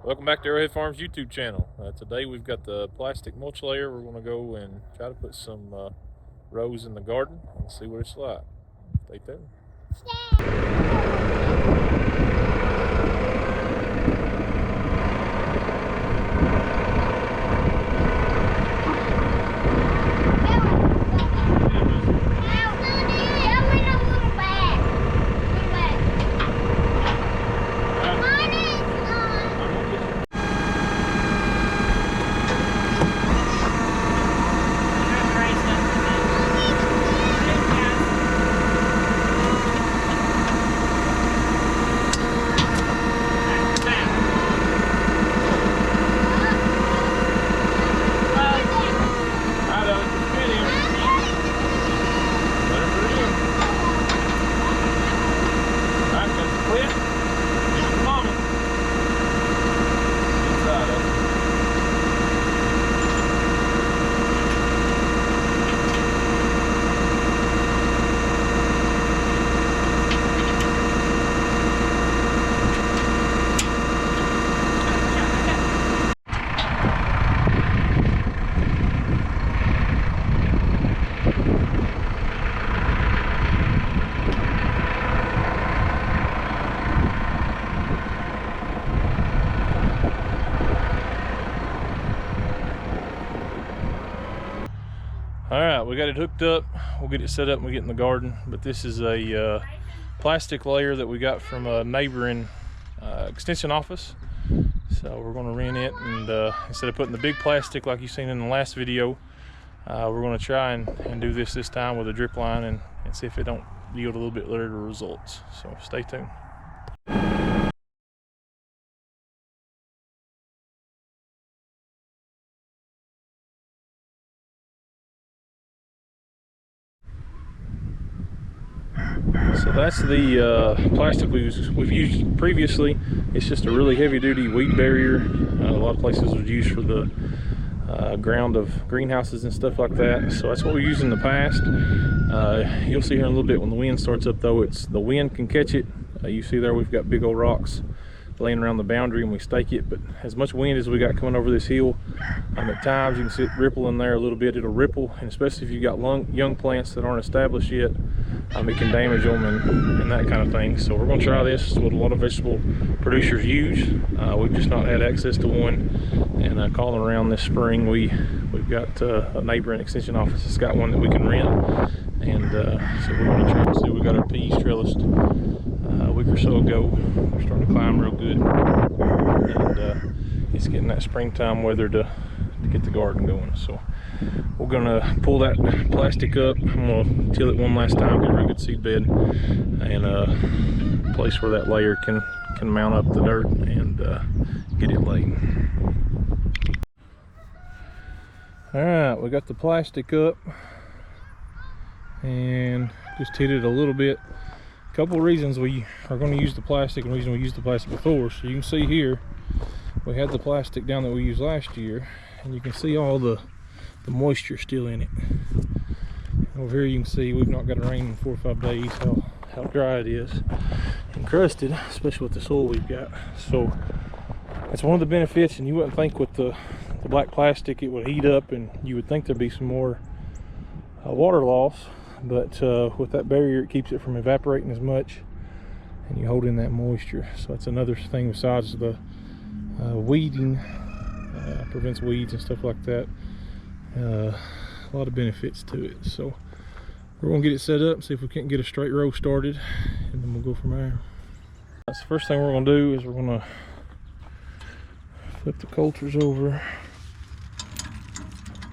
Welcome back to Arrowhead Farms YouTube channel. Today we've got the plastic mulch layer. We're going to go and try to put some rows in the garden and see what it's like. Stay tuned. Alright, we got it hooked up. We'll get it set up and we get in the garden. But this is a plastic layer that we got from a neighboring extension office. So we're going to rent it, and instead of putting the big plastic like you've seen in the last video, we're going to try and do this time with a drip line and see if it don't yield a little bit better results. So stay tuned. So that's the plastic we've used previously. It's just a really heavy-duty weed barrier. A lot of places would use for the ground of greenhouses and stuff like that. So that's what we used in the past. You'll see here in a little bit when the wind starts up, though, the wind can catch it. You see there we've got big old rocks laying around the boundary, and we stake it. But as much wind as we got coming over this hill, at times you can see it rippling there a little bit. It'll ripple, and especially if you've got young plants that aren't established yet, it can damage them and that kind of thing. So we're going to try this. It's what a lot of vegetable producers use. We've just not had access to one, and calling around this spring, we've got a neighboring extension office that's got one that we can rent, and so we're going to try and see. We got our peas trellised a week or so ago. They're starting to climb real good, and it's getting that springtime weather to get the garden going. So we're gonna pull that plastic up. I'm gonna till it one last time, get a real good seed bed, and a place where that layer can mount up the dirt and get it laid. All right, we got the plastic up and just hit it a little bit. A couple of reasons we are going to use the plastic, and the reason we used the plastic before. So you can see here we had the plastic down that we used last year, and you can see all the moisture still in it. Over here you can see we've not got a rain in 4 or 5 days, how dry it is and crusted, especially with the soil we've got. So that's one of the benefits, and you wouldn't think with the black plastic it would heat up, and you would think there'd be some more water loss, but with that barrier it keeps it from evaporating as much, and you hold in that moisture. So that's another thing besides the weeding, prevents weeds and stuff like that. A lot of benefits to it. So we're gonna get it set up, see if we can't get a straight row started, and then we'll go from there. That's the first thing we're gonna do is we're gonna flip the coulters over.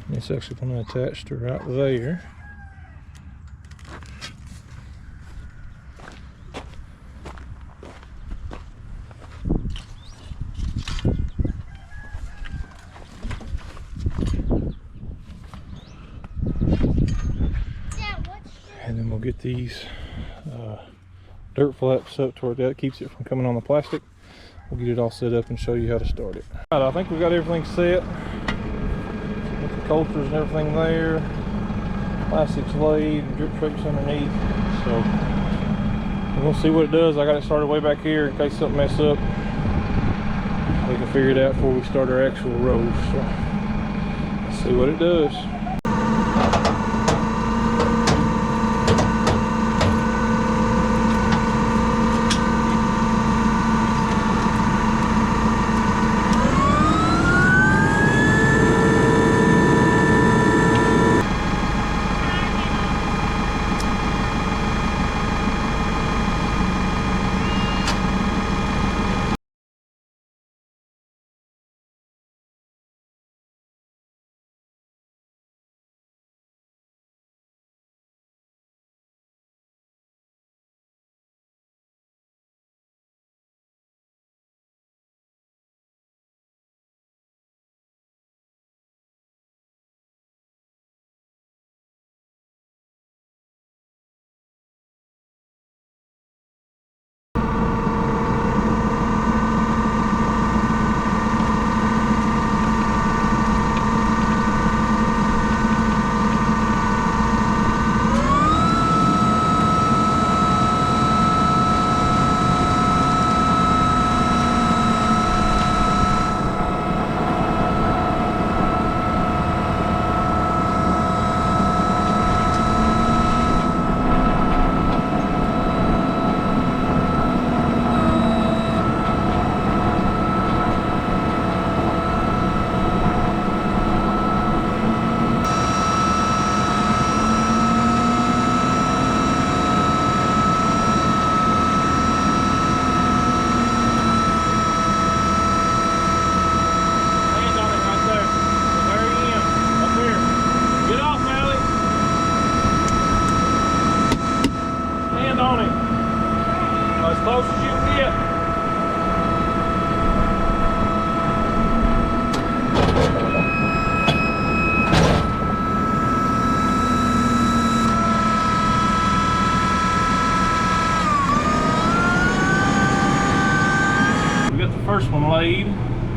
And it's actually gonna attach to right there. And then we'll get these dirt flaps up to where that keeps it from coming on the plastic. We'll get it all set up and show you how to start it. All right, I think we've got everything set. With the coulters and everything there. Plastic's laid, drip traps underneath. So we're gonna see what it does. I got it started way back here in case something messes up. we can figure it out before we start our actual rows. So let's see what it does. As close as you can get. We got the first one laid.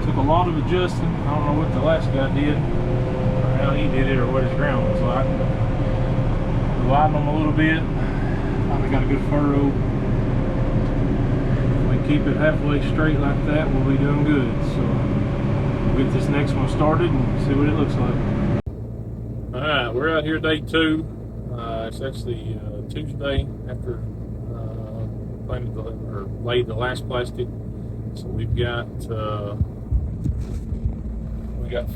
Took a lot of adjusting. I don't know what the last guy did, or how he did it, or what his ground was like. We widened them a little bit. Finally got a good furrow. Keep it halfway straight like that, we'll be doing good. So we'll get this next one started and see what it looks like. Alright, we're out here day 2. It's actually Tuesday after laid the last plastic. So we got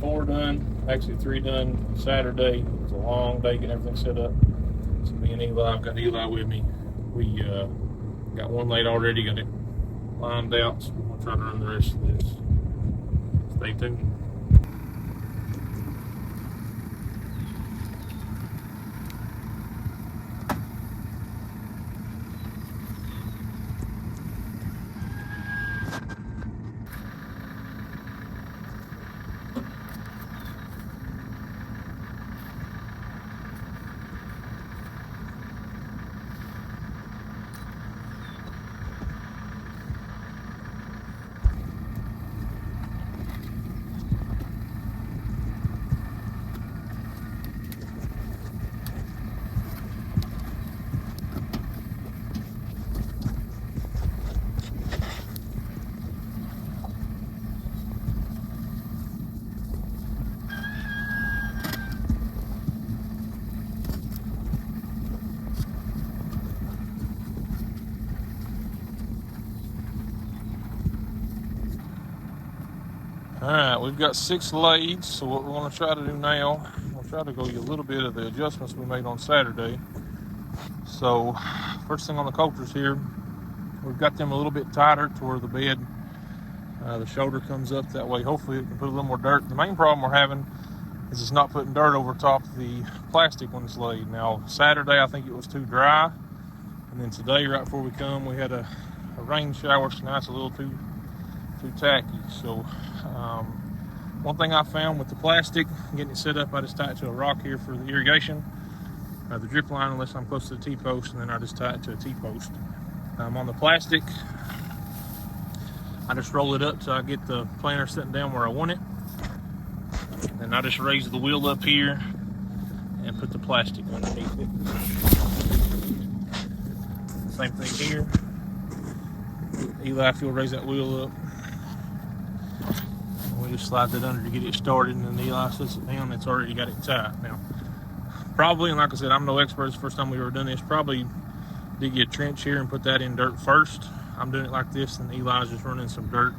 4 done, actually 3 done Saturday. It was a long day getting everything set up. So me and Eli, I've got Eli with me. We got one laid already, got it lined out, so we'll try to run the rest of this. Stay tuned. Alright, we've got 6 laid, so what we're going to try to do now, we'll try to go a little bit of the adjustments we made on Saturday. So, first thing on the coulters here, we've got them a little bit tighter to where the bed, the shoulder comes up that way. Hopefully it can put a little more dirt. The main problem we're having is it's not putting dirt over top of the plastic when it's laid. Now, Saturday I think it was too dry, and then today right before we come we had a rain shower, so now it's a little too tacky. So one thing I found with the plastic, getting it set up, I just tie it to a rock here for the irrigation, the drip line, unless I'm close to the T-post, and then I just tie it to a T-post. On the plastic, I just roll it up till I get the planter sitting down where I want it. Then I just raise the wheel up here and put the plastic underneath it. Same thing here. Eli, if you'll raise that wheel up. just slide that under to get it started, and then Eli sets it down. It's already got it tight. Now, probably, and like I said, I'm no expert. It's the first time we've ever done this. Probably dig you a trench here and put that in dirt first. I'm doing it like this, and Eli's just running some dirt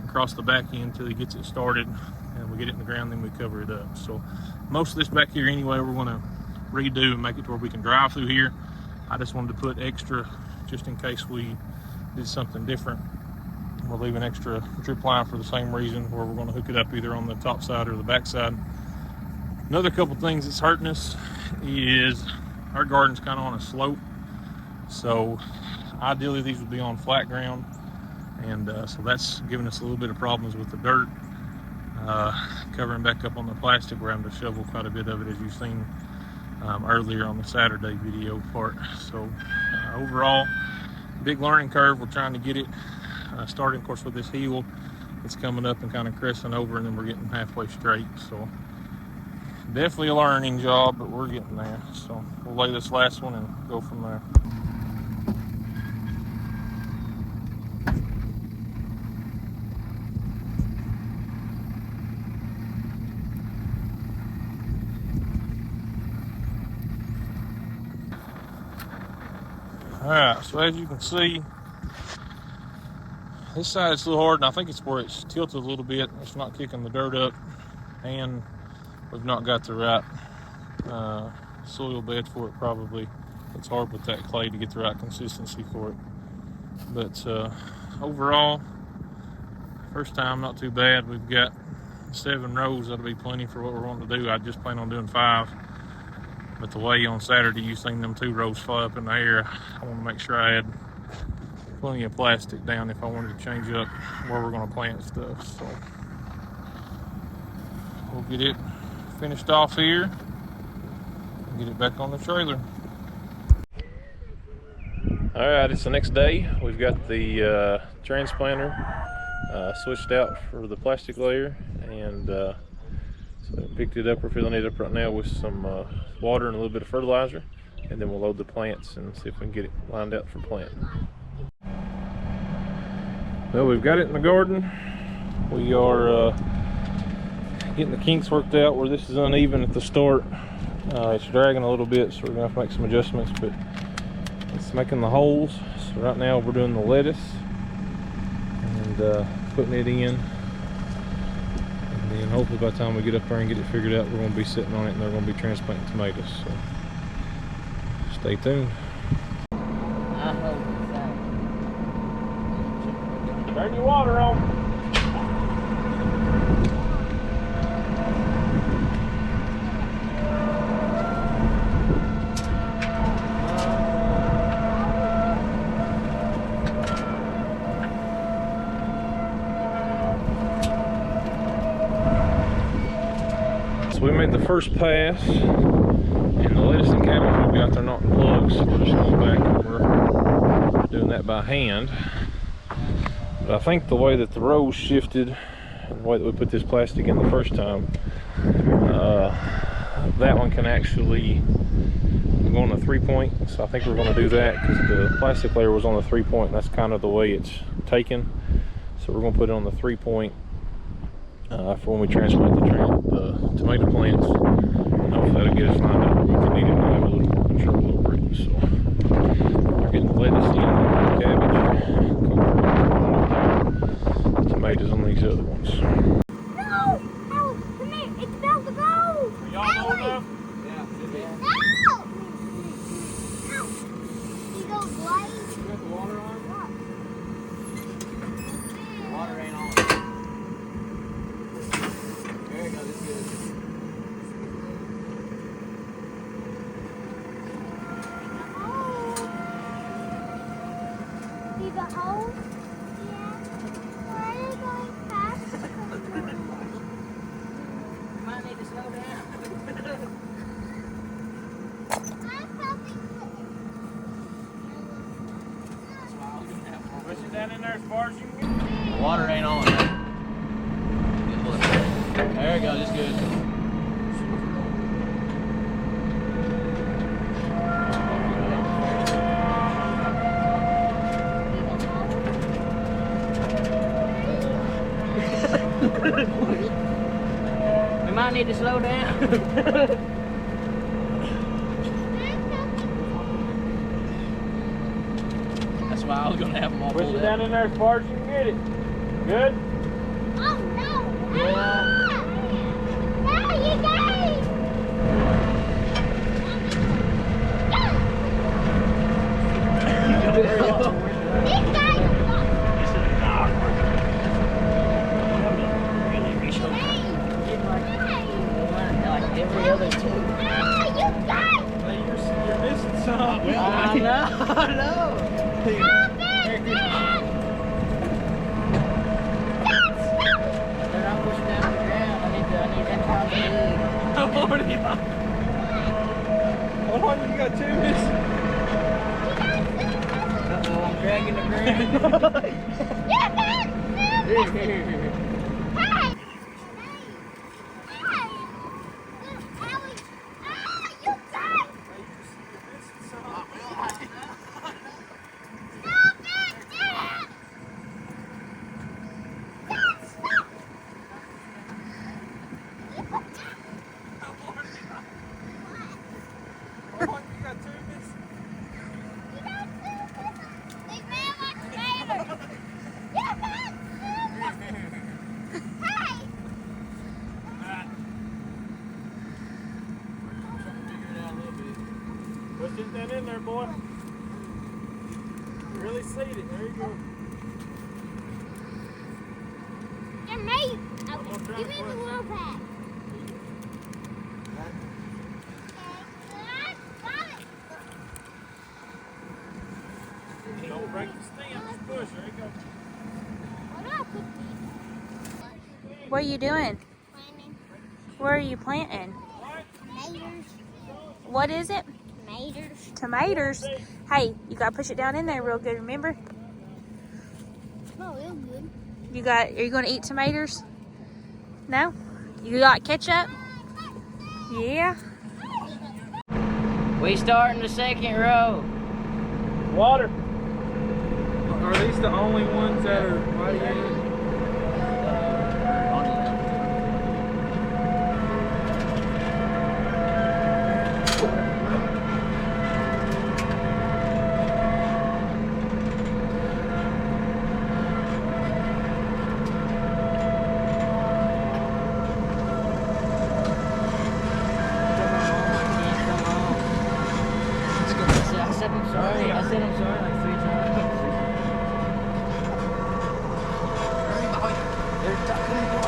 across the back end until he gets it started, and we get it in the ground, then we cover it up. So most of this back here anyway, we're going to redo and make it to where we can drive through here. I just wanted to put extra just in case we did something different. We'll leave an extra drip line for the same reason, where we're going to hook it up either on the top side or the back side. Another couple things that's hurting us is our garden's kind of on a slope, so ideally these would be on flat ground, and so that's giving us a little bit of problems with the dirt. Covering back up on the plastic, we're having to shovel quite a bit of it, as you've seen earlier on the Saturday video part. So overall, big learning curve. We're trying to get it started, of course, with this heel. It's coming up and kind of cresting over, and then we're getting halfway straight. So definitely a learning job, but we're getting there. So we'll lay this last one and go from there. All right, so as you can see, this side is a little hard, and I think it's where it's tilted a little bit. It's not kicking the dirt up, and we've not got the right soil bed for it probably. It's hard with that clay to get the right consistency for it. But overall, first time, not too bad. We've got 7 rows. That'll be plenty for what we're wanting to do. I just plan on doing 5. But the way on Saturday you seen them 2 rows fly up in the air, I want to make sure I had plenty of plastic down if I wanted to change up where we're going to plant stuff. So we'll get it finished off here and get it back on the trailer. All right, it's the next day. We've got the transplanter switched out for the plastic layer, and so I picked it up. We're filling it up right now with some water and a little bit of fertilizer, and then we'll load the plants and see if we can get it lined out for planting. Well, we've got it in the garden. We are getting the kinks worked out where this is uneven at the start. It's dragging a little bit, so we're gonna have to make some adjustments, but it's making the holes. So right now we're doing the lettuce and putting it in. And hopefully by the time we get up there and get it figured out, we're going to be sitting on it and they're going to be transplanting tomatoes. So stay tuned. Turn your water on. So we made the first pass, and the lettuce and cabbage we've got, they're not in plugs, so we're just going back and we're doing that by hand. But I think the way that the rows shifted and the way that we put this plastic in the first time, that one can actually go on the 3-point. So I think we're going to do that because the plastic layer was on the 3-point, and that's kind of the way it's taken. So we're going to put it on the 3-point for when we transplant the tomato plants. And hopefully that'll get us lined up where we can need it and have a little control over it. So we're getting the lettuce in, the cabbage, the tomatoes on these other ones. No! Alex, come here! It's about to go! Are y'all low enough? Yeah. No! Ow! He goes light. You got the water on? The water ain't on. There you go, this is good. See the hole? Yeah. Why are you going fast? You might need to slow down. I'm helping Push it down in there as far as you can get. The water ain't on. There you go, this is good. We might need to slow down. That's why I was gonna have them all Push pulled it up. down in there as far as you can get it. Good? Oh no! Yeah. No, you guys! These guys are Really reach over. Hey! Like every other two. Ah, you guys! Hey, you're missing some. I know. Stop it! Stop! They're not pushing down to the ground. I need that kind of big. Hold on, you got two missing. Uh-oh, I'm dragging the ground. Yeah, man! Here. Hey! Hey! Alex! Ah, you guys! Stop it! Dad! Dad, stop! Hold on, you got two missing. You got two missing. They ran like tomatoes. Yeah, man! Hey! Push it down in there, boy. Really seat it. There you go. They're made. Okay, give me the little pack. Don't break the stem. Just push. There you go. What are you doing? Where are you planting? Tomatoes. What is it? Tomatoes. Tomatoes. Hey, you gotta push it down in there real good, remember? Oh, real good. Are you gonna eat tomatoes? No? You got ketchup? Yeah. We starting the second row. Water. Are these the only ones that are radiated? On the left. I said I'm sorry. I said I'm sorry like 3 times. They're talking about.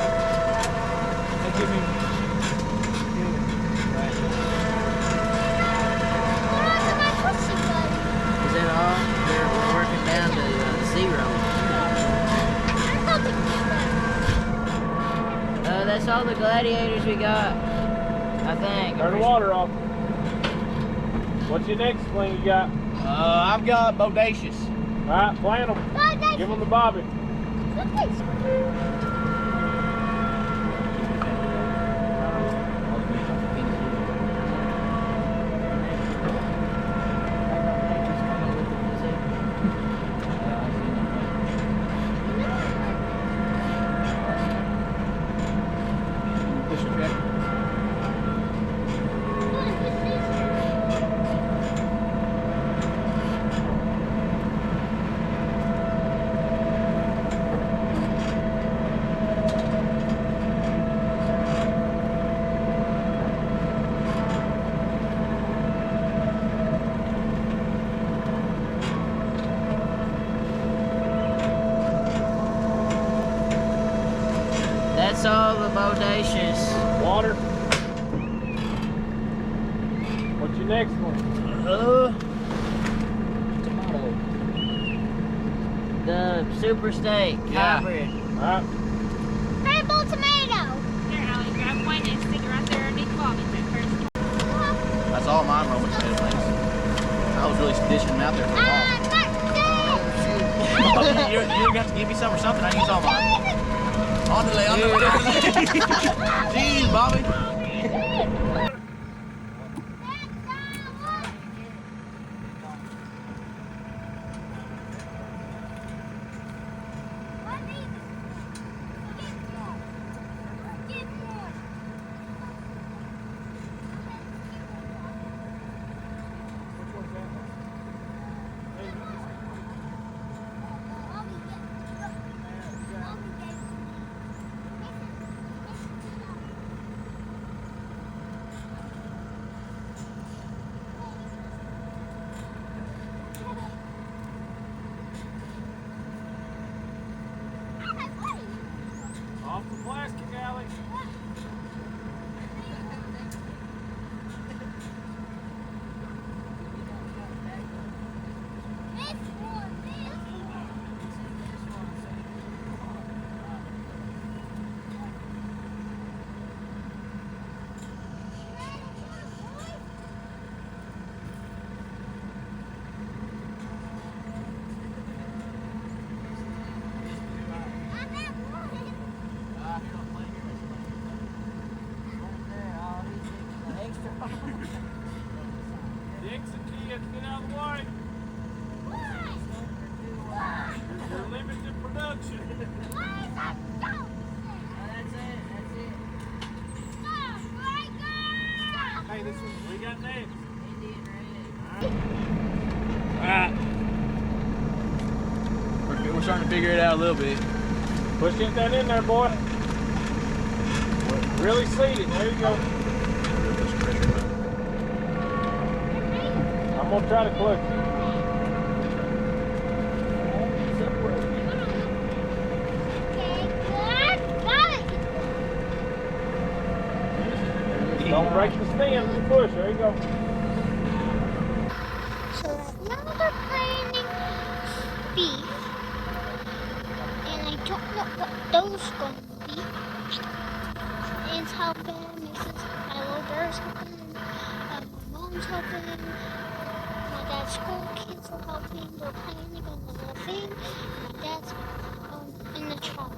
Hey, give me. Is that all? We're working down to 0. That's all the gladiators we got. I think. Turn the water off. What's your next fling you got? I've got bodacious. All right, plant them. Give them the bobby. Push your tractor. That's all the bodacious. Water. What's your next one? Tomato. The super steak hybrid. All right. Purple tomato. Here, Allie, grab one and stick it right there underneath Bobby's at first. That's all mine, Roman tomato things. I was really dishing them out there for a while. You're gonna have to give me some or something. I use all mine. On the lay. Jeez, Bobby. Off the plastic, Alex. The exit key has to get out of the way. You're limited production. Hey, this one, we got next. Alright. We're starting to figure it out a little bit. Push that in there, boy. Really seat it. There you go. I'm gonna try to clutch it. Don't break the stem, just push. There you go. So now we're planting beef, and I don't know what those are going to be. It's helping, my little brother's helping, my mom's helping, my dad's school kids are helping. They're planting on the little thing, and my dad's in the tractor.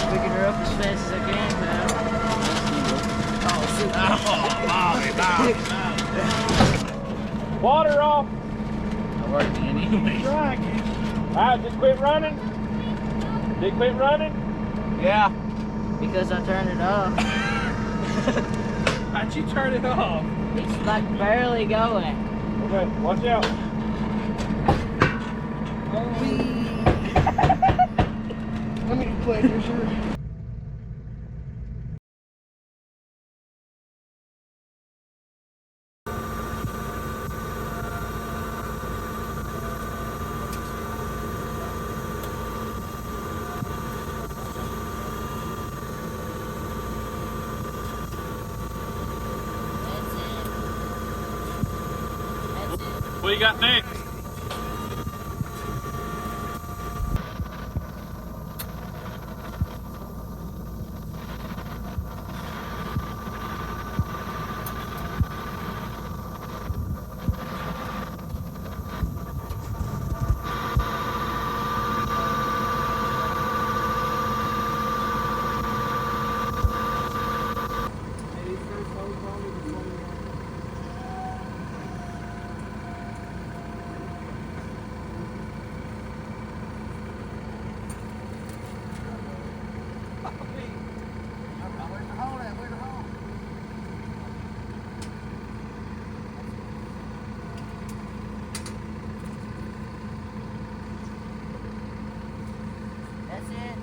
Picking her up as fast as I can, man. Water off. Not working anyway. Alright, just quit running. Did you quit running? Yeah. Because I turned it off. How'd you turn it off? It's like barely going. Okay, watch out. Let me play for sure. What you got next? That's it.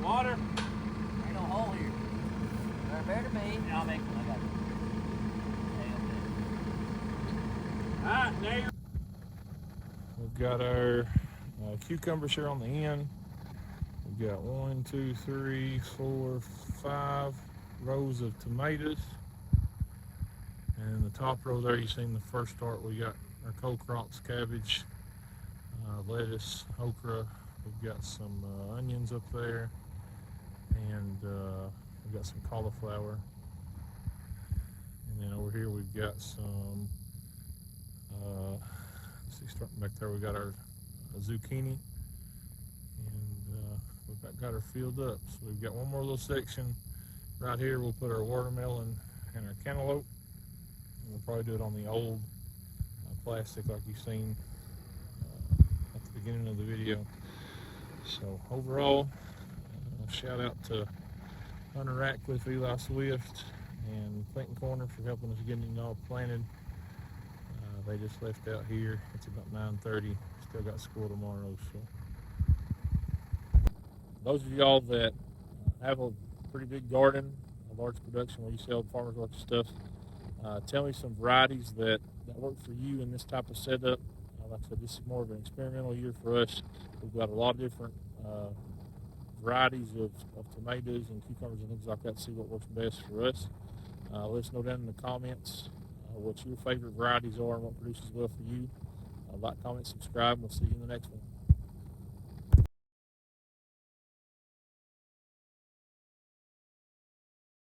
Water. Ain't no hole here. There better be. I'll make one. I got it. Alright, now you're... We've got our cucumbers here on the end. We've got 1, 2, 3, 4, 5 rows of tomatoes. And in the top row there, you've seen the first start. We got our co-crops, cabbage, lettuce, okra. We've got some onions up there, and we've got some cauliflower. And then over here we've got some, let's see, starting back there, we got our zucchini, and we've got our field up. So we've got one more little section right here. We'll put our watermelon and our cantaloupe, and we'll probably do it on the old plastic like you've seen at the beginning of the video. So overall, shout out to Hunter Ratcliffe, Eli Swift, and Clinton Corner for helping us getting it all planted. They just left out here. It's about 9:30. Still got school tomorrow. So those of y'all that have a pretty big garden, a large production where you sell farmers market stuff, tell me some varieties that work for you in this type of setup. Like I said, this is more of an experimental year for us. We've got a lot of different varieties of tomatoes and cucumbers and things like that to see what works best for us. Let us know down in the comments what your favorite varieties are and what produces well for you. Like, comment, subscribe, and we'll see you in the next one.